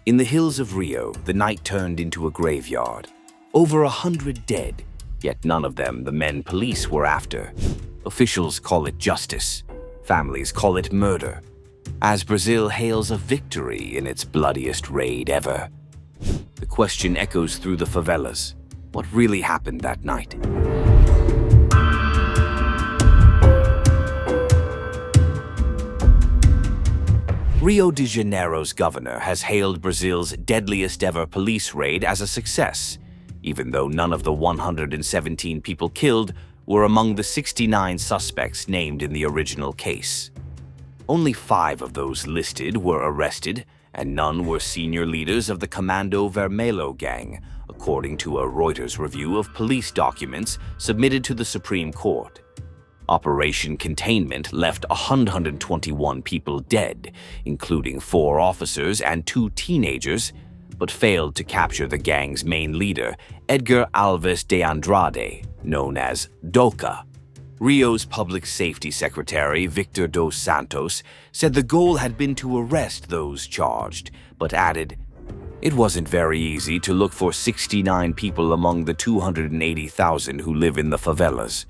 In the hills of Rio, the night turned into a graveyard. Over 100 dead, yet none of them the men police were after. Officials call it justice. Families call it murder. As Brazil hails a victory in its bloodiest raid ever. The question echoes through the favelas. What really happened that night? Rio de Janeiro's governor has hailed Brazil's deadliest-ever police raid as a success, even though none of the 117 people killed were among the 69 suspects named in the original case. Only 5 of those listed were arrested, and none were senior leaders of the Comando Vermelho gang, according to a Reuters review of police documents submitted to the Supreme Court. Operation Containment left 121 people dead, including 4 officers and 2 teenagers, but failed to capture the gang's main leader, Edgar Alves de Andrade, known as Doca. Rio's Public Safety Secretary, Victor dos Santos, said the goal had been to arrest those charged, but added, "It wasn't very easy to look for 69 people among the 280,000 who live in the favelas."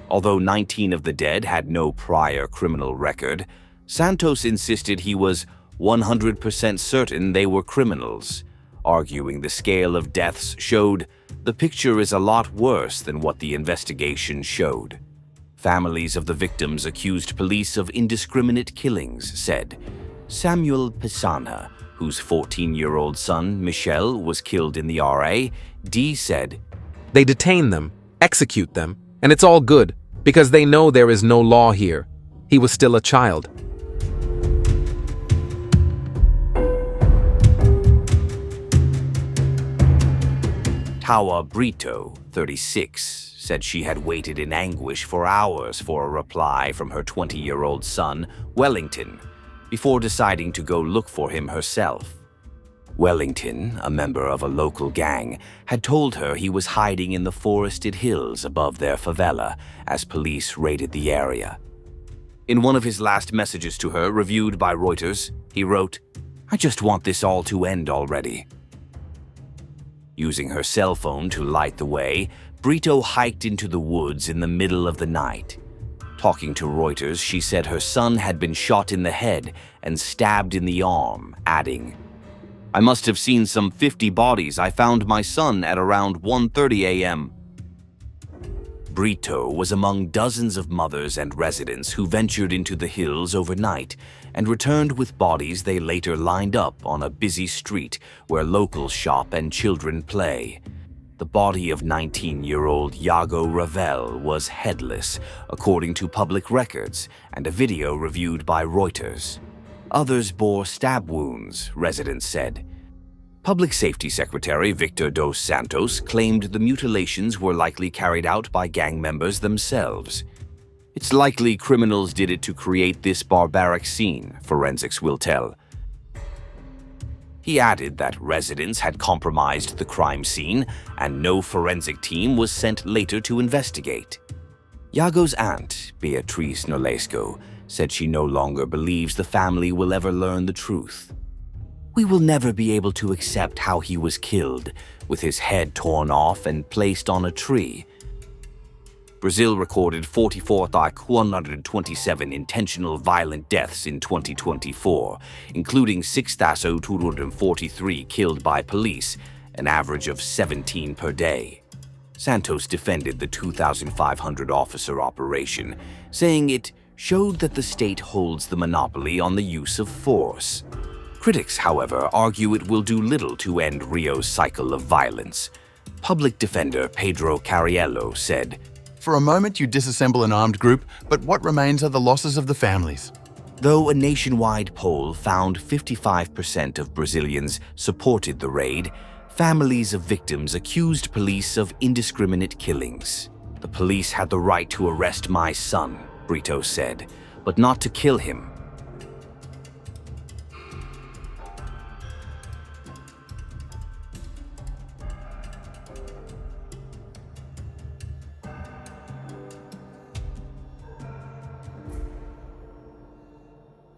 Although 19 of the dead had no prior criminal record, Santos insisted he was 100% certain they were criminals, arguing the scale of deaths showed the picture is a lot worse than what the investigation showed. Families of the victims accused police of indiscriminate killings, said. Samuel Pisana, whose 14-year-old son, Michel, was killed in the RA, said, "They detain them, execute them, and it's all good, because they know there is no law here. He was still a child." Tawa Brito, 36, said she had waited in anguish for hours for a reply from her 20-year-old son, Wellington, before deciding to go look for him herself. Wellington, a member of a local gang, had told her he was hiding in the forested hills above their favela as police raided the area. In one of his last messages to her, reviewed by Reuters, he wrote, "I just want this all to end already." Using her cell phone to light the way, Brito hiked into the woods in the middle of the night. Talking to Reuters, she said her son had been shot in the head and stabbed in the arm, adding, "I must have seen some 50 bodies. I found my son at around 1:30 a.m. Brito was among dozens of mothers and residents who ventured into the hills overnight and returned with bodies they later lined up on a busy street where locals shop and children play. The body of 19-year-old Iago Ravel was headless, according to public records and a video reviewed by Reuters. Others bore stab wounds, residents said. Public Safety Secretary Victor dos Santos claimed the mutilations were likely carried out by gang members themselves. It's likely criminals did it to create this barbaric scene, forensics will tell. He added that residents had compromised the crime scene and no forensic team was sent later to investigate. Iago's aunt, Beatriz Nolasco, said she no longer believes the family will ever learn the truth. "We will never be able to accept how he was killed, with his head torn off and placed on a tree." Brazil recorded 44,127 intentional violent deaths in 2024, including 6,243 killed by police, an average of 17 per day. Santos defended the 2,500-officer operation, saying it showed that the state holds the monopoly on the use of force. Critics, however, argue it will do little to end Rio's cycle of violence. Public defender Pedro Cariello said, "For a moment you disassemble an armed group, but what remains are the losses of the families." Though a nationwide poll found 55% of Brazilians supported the raid, families of victims accused police of indiscriminate killings. "The police had the right to arrest my son," Brito said, "but not to kill him.